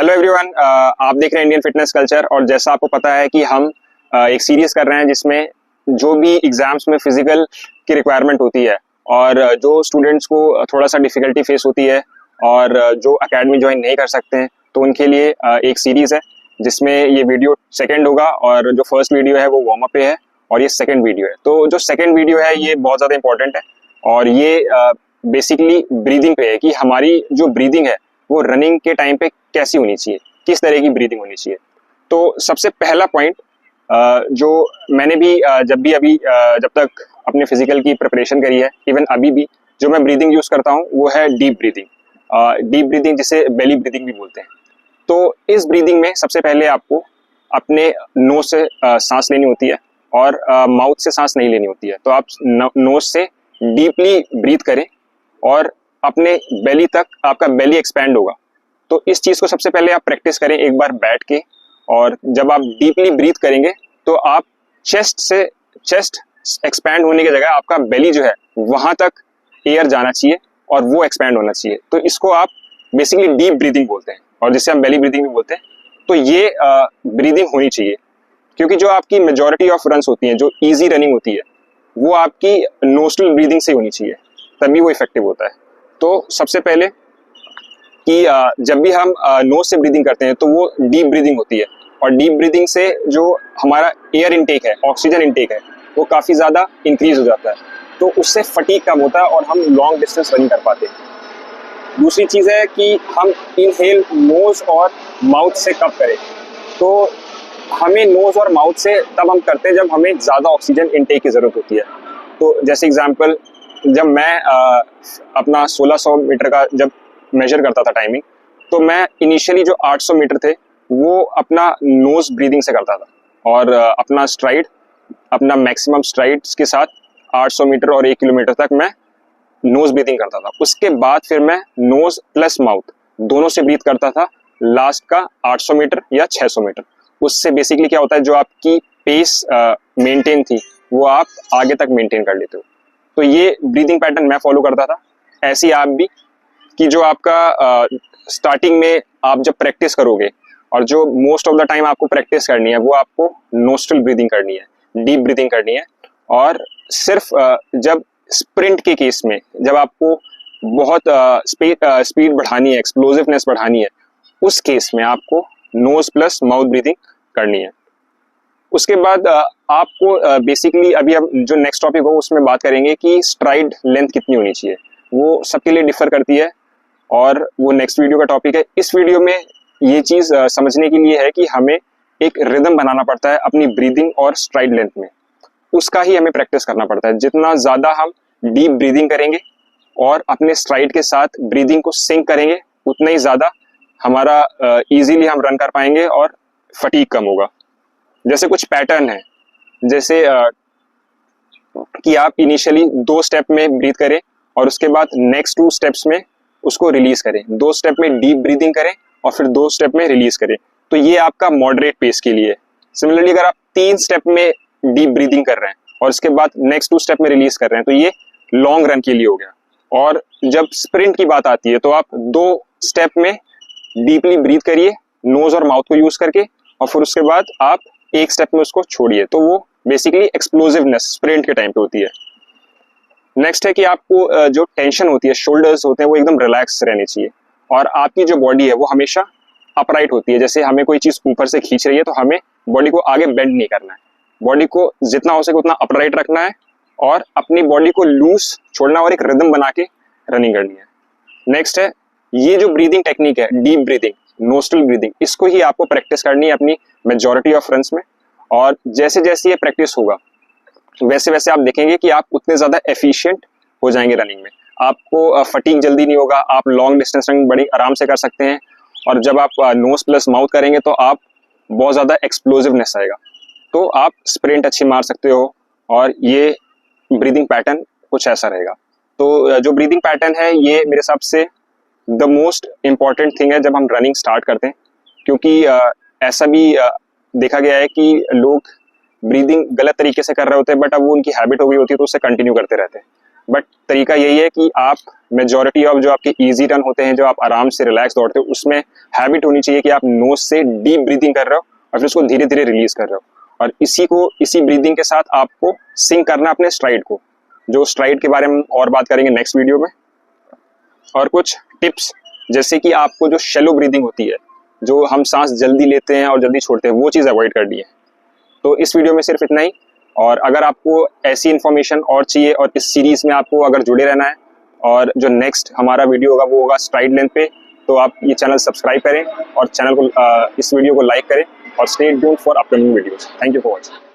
Hello everyone, आप देख रहे हैं इंडियन फिटनेस कल्चर। और जैसा आपको पता है कि हम एक सीरीज कर रहे हैं जिसमें जो भी एग्जाम्स में फिजिकल की रिक्वायरमेंट होती है और जो स्टूडेंट्स को थोड़ा सा डिफिकल्टी फेस होती है और जो एकेडमी ज्वाइन नहीं कर सकते हैं तो उनके लिए एक सीरीज है जिसमें ये वीडियो सेकंड होगा और जो फर्स्ट वीडियो है वो वार्म अप पे है और ये सेकंड वीडियो है। तो जो सेकंड वीडियो है ये बहुत ज़्यादा इंपॉर्टेंट है और ये बेसिकली ब्रीदिंग पे है कि हमारी जो ब्रीदिंग है वो रनिंग के टाइम पे कैसी होनी चाहिए, किस तरह की ब्रीदिंग होनी चाहिए। तो सबसे पहला पॉइंट जो मैंने भी जब तक अपने फिजिकल की प्रिपरेशन करी है, इवन अभी भी जो मैं ब्रीदिंग यूज़ करता हूँ वो है डीप ब्रीदिंग जिसे बेली ब्रीदिंग भी बोलते हैं। तो इस ब्रीदिंग में सबसे पहले आपको अपने नोज से सांस लेनी होती है और माउथ से सांस नहीं लेनी होती है। तो आप नोज से डीपली ब्रीथ करें और अपने बेली तक आपका बेली एक्सपैंड होगा। तो इस चीज़ को सबसे पहले आप प्रैक्टिस करें एक बार बैठ के, और जब आप डीपली ब्रीथ करेंगे तो आप चेस्ट एक्सपैंड होने की जगह आपका बेली जो है वहाँ तक एयर जाना चाहिए और वो एक्सपैंड होना चाहिए। तो इसको आप बेसिकली डीप ब्रीदिंग बोलते हैं और जिसे हम बेली ब्रीदिंग भी बोलते हैं। तो ये ब्रीदिंग होनी चाहिए क्योंकि जो आपकी मेजॉरिटी ऑफ रन्स होती हैं, जो ईजी रनिंग होती है, वो आपकी नोस्ट्रल ब्रीदिंग से होनी चाहिए, तभी वो इफेक्टिव होता है। तो सबसे पहले कि जब भी हम नोज से ब्रीदिंग करते हैं तो वो डीप ब्रीदिंग होती है और डीप ब्रीदिंग से जो हमारा एयर इनटेक है, ऑक्सीजन इनटेक है, वो काफ़ी ज़्यादा इंक्रीज हो जाता है। तो उससे फटीग कम होता है और हम लॉन्ग डिस्टेंस रनिंग कर पाते हैं। दूसरी चीज़ है कि हम इनहेल नोज और माउथ से कब करें। तो हमें नोज और माउथ से तब हम करते हैं जब हमें ज़्यादा ऑक्सीजन इनटेक की ज़रूरत होती है। तो जैसे एग्जांपल, जब मैं अपना 1600 मीटर का जब मेजर करता था टाइमिंग, तो मैं इनिशियली जो 800 मीटर थे वो अपना नोज ब्रीदिंग से करता था और अपना मैक्सिमम स्ट्राइड्स के साथ 800 मीटर और 1 किलोमीटर तक मैं नोज ब्रीदिंग करता था। उसके बाद फिर मैं नोज प्लस माउथ दोनों से ब्रीथ करता था लास्ट का 800 मीटर या 600 मीटर। उससे बेसिकली क्या होता है, जो आपकी पेस मेंटेन थी वो आप आगे तक मेंटेन कर लेते हो। तो ये ब्रीदिंग पैटर्न मैं फॉलो करता था। ऐसे ही आप भी, कि जो आपका स्टार्टिंग में आप जब प्रैक्टिस करोगे और जो मोस्ट ऑफ द टाइम आपको प्रैक्टिस करनी है वो आपको नोस्ट्रल ब्रीदिंग करनी है, डीप ब्रीदिंग करनी है। और सिर्फ जब स्प्रिंट के केस में, जब आपको बहुत स्पीड बढ़ानी है, एक्सप्लोजिवनेस बढ़ानी है, उस केस में आपको नोज प्लस माउथ ब्रीदिंग करनी है। उसके बाद आपको बेसिकली अभी हम जो नेक्स्ट टॉपिक हो उसमें बात करेंगे कि स्ट्राइड लेंथ कितनी होनी चाहिए। वो सबके लिए डिफर करती है और वो नेक्स्ट वीडियो का टॉपिक है। इस वीडियो में ये चीज़ समझने के लिए है कि हमें एक रिदम बनाना पड़ता है अपनी ब्रीदिंग और स्ट्राइड लेंथ में। उसका ही हमें प्रैक्टिस करना पड़ता है। जितना ज़्यादा हम डीप ब्रीदिंग करेंगे और अपने स्ट्राइड के साथ ब्रीदिंग को सिंक करेंगे, उतना ही ज़्यादा हमारा ईजीली हम रन कर पाएंगे और फटीग कम होगा। जैसे कुछ पैटर्न है, जैसे कि आप इनिशियली 2 स्टेप में ब्रीथ करें और उसके बाद नेक्स्ट 2 स्टेप्स में उसको रिलीज करें। 2 स्टेप में डीप ब्रीदिंग करें और फिर 2 स्टेप में रिलीज करें। तो ये आपका मॉडरेट पेस के लिए है। सिमिलरली अगर आप 3 स्टेप में डीप ब्रीदिंग कर रहे हैं और उसके बाद नेक्स्ट 2 स्टेप में रिलीज कर रहे हैं तो ये लॉन्ग रन के लिए हो गया। और जब स्प्रिंट की बात आती है तो आप 2 स्टेप में डीपली ब्रीथ करिए नोज और माउथ को यूज करके, और फिर उसके बाद आप 1 स्टेप में उसको छोड़िए। तो वो बेसिकली एक्सप्लोजिवनेस स्प्रिंट के टाइम पे होती है। नेक्स्ट है कि आपको जो टेंशन होती है, शोल्डर्स होते हैं, वो एकदम रिलैक्स रहने चाहिए और आपकी जो बॉडी है वो हमेशा अपराइट होती है। जैसे हमें कोई चीज़ ऊपर से खींच रही है तो हमें बॉडी को आगे बेंड नहीं करना है, बॉडी को जितना हो सके उतना अपराइट रखना है और अपनी बॉडी को लूज छोड़ना और एक रिदम बना के रनिंग करनी है। नेक्स्ट है ये जो ब्रीदिंग टेक्निक है, डीप ब्रीदिंग, नोस्ट्रल ब्रीदिंग, इसको ही आपको प्रैक्टिस करनी है अपनी मेजॉरिटी ऑफ रन्स में। और जैसे जैसे ये प्रैक्टिस होगा वैसे वैसे आप देखेंगे कि आप उतने ज़्यादा एफिशिएंट हो जाएंगे रनिंग में। आपको फटीग जल्दी नहीं होगा, आप लॉन्ग डिस्टेंस रनिंग बड़ी आराम से कर सकते हैं। और जब आप नोज प्लस माउथ करेंगे तो आप बहुत ज़्यादा एक्सप्लोजिवनेस आएगा, तो आप स्प्रिंट अच्छी मार सकते हो। और ये ब्रीदिंग पैटर्न कुछ ऐसा रहेगा। तो जो ब्रीदिंग पैटर्न है ये मेरे हिसाब से द मोस्ट इम्पॉर्टेंट थिंग है जब हम रनिंग स्टार्ट करते हैं, क्योंकि ऐसा भी देखा गया है कि लोग ब्रीदिंग गलत तरीके से कर रहे होते हैं बट अब वो उनकी हैबिट हो गई होती है तो उससे कंटिन्यू करते रहते हैं। बट तरीका यही है कि आप मेजॉरिटी ऑफ जो आपके इजी रन होते हैं, जो आप आराम से रिलैक्स दौड़ते हो, उसमें हैबिट होनी चाहिए कि आप नोज से डीप ब्रीदिंग कर रहे हो और फिर उसको धीरे धीरे रिलीज कर रहे हो। और इसी ब्रीदिंग के साथ आपको सिंक करना है अपने स्ट्राइड को, जो स्ट्राइड के बारे में और बात करेंगे नेक्स्ट वीडियो में। और कुछ टिप्स, जैसे कि आपको जो शैलो ब्रीदिंग होती है, जो हम सांस जल्दी लेते हैं और जल्दी छोड़ते हैं, वो चीज़ अवॉइड करनी है। तो इस वीडियो में सिर्फ इतना ही। और अगर आपको ऐसी इन्फॉर्मेशन और चाहिए और इस सीरीज़ में आपको अगर जुड़े रहना है, और जो नेक्स्ट हमारा वीडियो होगा वो होगा स्ट्राइड लेंथ पे, तो आप ये चैनल सब्सक्राइब करें और चैनल को इस वीडियो को लाइक करें और stay tuned for upcoming videos. Thank you for watching.